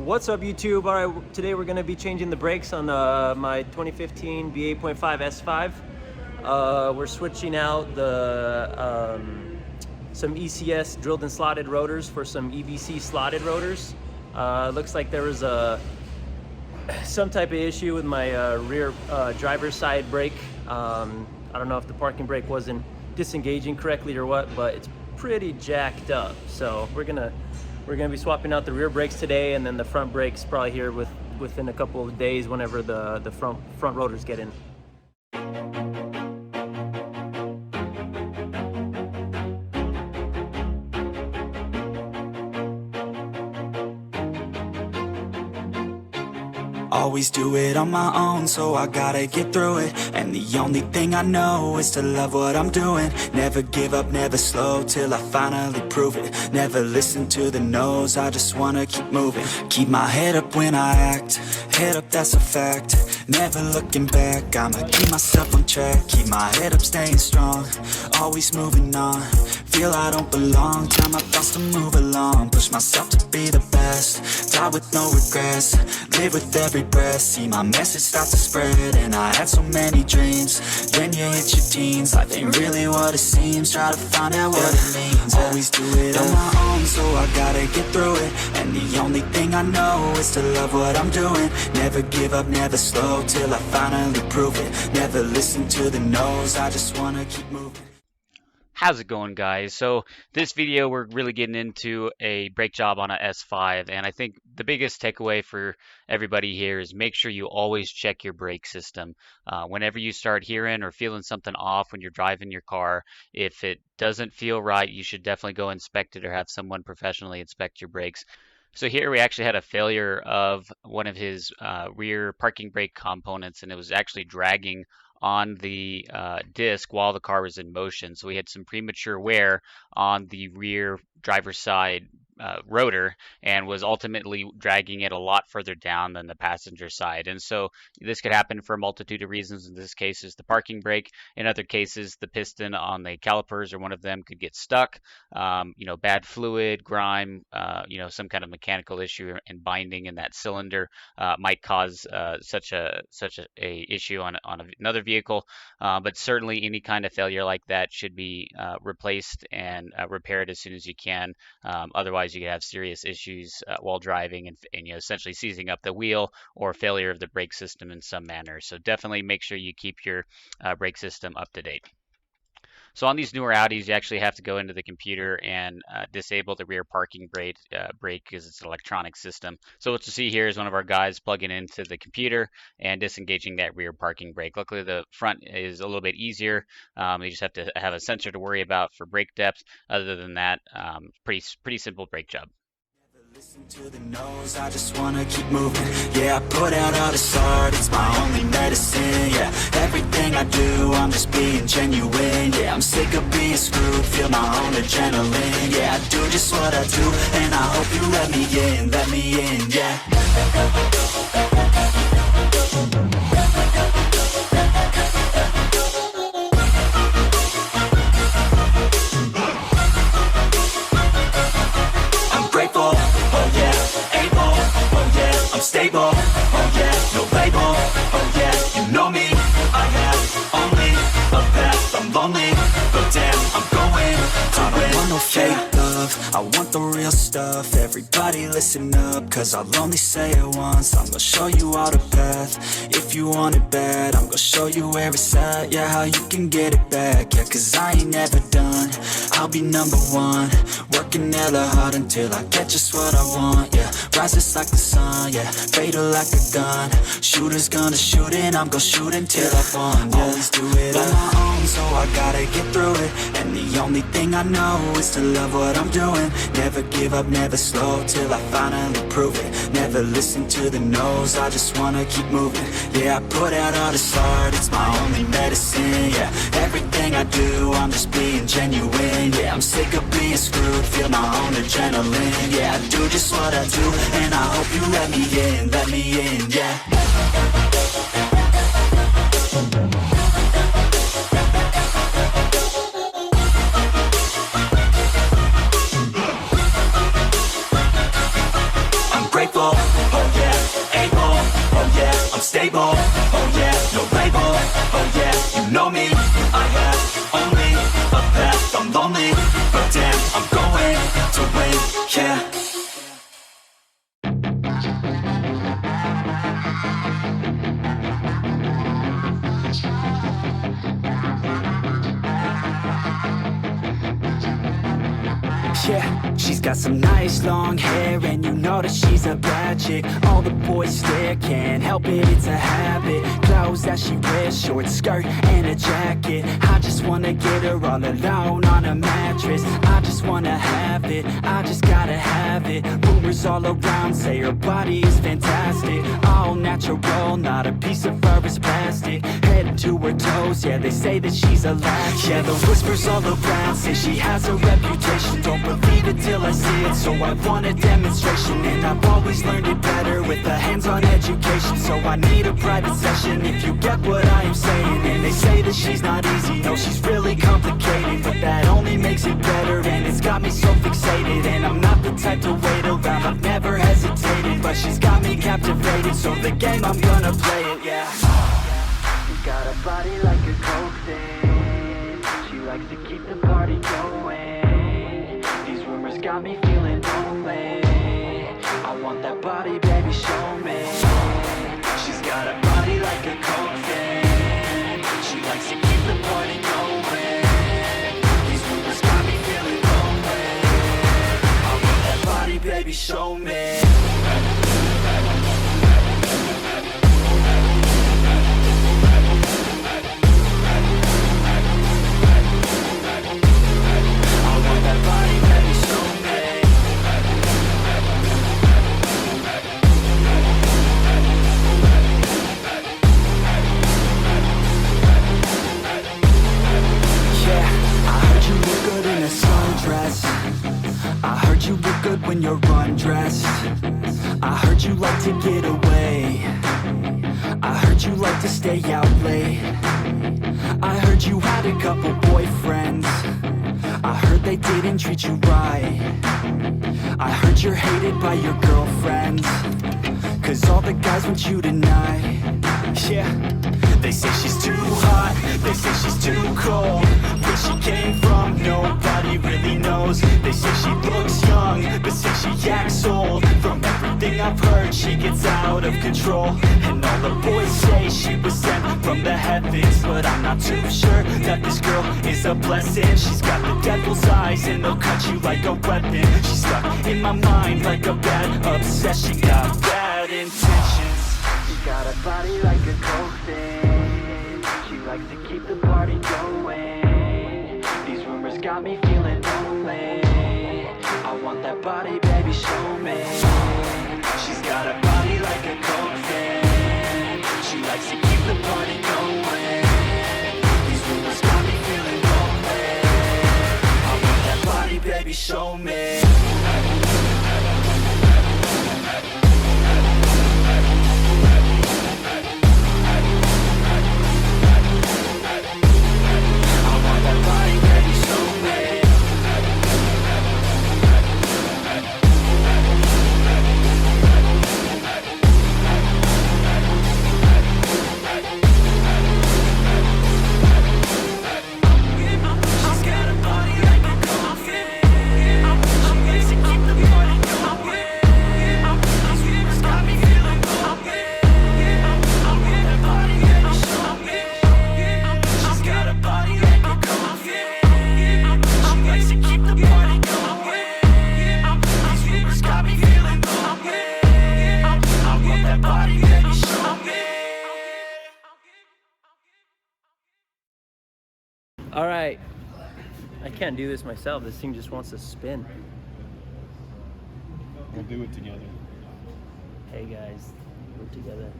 What's up, YouTube? All right, today we're going to be changing the brakes on my 2015 V8.5 S5. We're switching out the some ECS drilled and slotted rotors for some EBC slotted rotors. Looks like there was some type of issue with my rear driver's side brake. I don't know if the parking brake wasn't disengaging correctly or what, but it's pretty jacked up. So we're gonna be swapping out the rear brakes today, and then the front brakes probably here within a couple of days whenever the front rotors get in. Always do it on my own, so I gotta get through it. And the only thing I know is to love what I'm doing. Never give up, never slow, till I finally prove it. Never listen to the no's, I just wanna keep moving. Keep my head up when I act, head up, that's a fact. Never looking back, I'ma keep myself on track. Keep my head up, staying strong, always moving on. Feel I don't belong, tell my thoughts to move along. Push myself to be the best, die with no regrets. Live with every breath, see my message start to spread. And I had so many dreams, then you hit your teens. Life ain't really what it seems, try to find out what it means. Always do it on my own, so I gotta get through it. And the only thing I know is to love what I'm doing. Never give up, never slow, till I finally prove it. Never listen to the no's, I just wanna keep moving. How's it going, guys? So this video we're really getting into a brake job on a S5, and I think the biggest takeaway for everybody here is make sure you always check your brake system. Whenever you start hearing or feeling something off when you're driving your car, if it doesn't feel right, you should definitely go inspect it or have someone professionally inspect your brakes. So here we actually had a failure of one of his rear parking brake components, and it was actually dragging on the disc while the car was in motion. So we had some premature wear on the rear driver's side rotor, and was ultimately dragging it a lot further down than the passenger side. And so this could happen for a multitude of reasons. In this case is the parking brake. In other cases, the piston on the calipers or one of them could get stuck. Bad fluid, grime, some kind of mechanical issue and binding in that cylinder might cause such a issue on another vehicle. But certainly any kind of failure like that should be replaced and repaired as soon as you can. Otherwise, you could have serious issues while driving and essentially seizing up the wheel or failure of the brake system in some manner. So definitely make sure you keep your brake system up to date. So on these newer Audis, you actually have to go into the computer and disable the rear parking brake because it's an electronic system. So what you see here is one of our guys plugging into the computer and disengaging that rear parking brake. Luckily, the front is a little bit easier. You just have to have a sensor to worry about for brake depth. Other than that, pretty simple brake job. Listen to the no's, I just wanna keep moving. Yeah, I put out all this art, it's my only medicine. Yeah, everything I do, I'm just being genuine. Yeah, I'm sick of being screwed, feel my own adrenaline. Yeah, I do just what I do, and I hope you let me in, yeah. I'm grateful. I'm stable, oh yeah, no label, oh yeah, you know me. I have only a path, I'm lonely, but damn, I'm going to win. I don't want no fake love, I want the real stuff. Everybody listen up, cause I'll only say it once. I'm gonna show you all the path, if you want it bad. I'm gonna show you where it's at, yeah, how you can get it back. Yeah, cause I ain't never done, I'll be number one. Working hella hard until I get just what I want, yeah. Rises like the sun, yeah, fatal like a gun. Shooters gonna shoot and I'm gonna shoot until I won, yeah. Always do it on my own, so I gotta get through it. And the only thing I know is to love what I'm doing. Never give up, never slow, till I finally prove it. Never listen to the no's, I just wanna keep moving. Yeah, I put out all this art, it's my only medicine. Yeah, everything I do, I'm just being genuine. Yeah, I'm sick of being screwed, feel my own adrenaline. Yeah, I do just what I do, and I hope you let me in, yeah. I'm grateful. stable. Oh yeah, no label. Oh yeah, you know me. I have only a path. I'm lonely, but damn, I'm going to win. Yeah. Yeah, she's got some nice long hair, and you know that she's a bad chick. All the boys stare, can't help it, it's a habit. Clothes that she wears, short skirt and a jacket. I just wanna get her all alone on a mattress. I just wanna have it, I just gotta have it. Rumors all around say her body is fantastic. All natural, not a piece of fur is plastic. Head to her toes, yeah, they say that she's a latch. Yeah, the whispers all around say she has a reputation. Don't believe it till I see it, so I want a demonstration. And I've always learned it better with a hands-on education. So I need a private session, if you get what I am saying. And they say that she's not easy, no, she's really complicated. But that only makes it better, and it's got me so fixated. And I'm not the type to wait around, I've never hesitated. But she's got me captivated, so the game, I'm gonna play it, yeah. She's got a body like a coke thing. She likes to keep the party going. These rumors got me feeling lonely. I want that body, baby, show me. She's got a body like a coke thing. She likes to keep the party going. These rumors got me feeling lonely. I want that body, baby, show me. I heard you look good when you're undressed. I heard you like to get away. I heard you like to stay out late. I heard you had a couple boyfriends. I heard they didn't treat you right. I heard you're hated by your girlfriends, 'cause all the guys want you tonight. Yeah. They say she's too hot, they say she's too cold. Where she came from, nobody really knows. They say she looks young, but say she acts old. From everything I've heard, she gets out of control. And all the boys say she was sent from the heavens, but I'm not too sure that this girl is a blessing. She's got the devil's eyes and they'll cut you like a weapon. She's stuck in my mind like a bad obsession. Got bad intentions. She's got a body like a coke thing. She likes to keep the party going. These rumors got me feeling lonely. I want that body, baby, show me. She's got a body like a coke thing. She likes to keep the party going. These rumors got me feeling lonely. I want that body, baby, show me. All right, I can't do this myself. This thing just wants to spin. We'll do it together. Hey guys, we're together.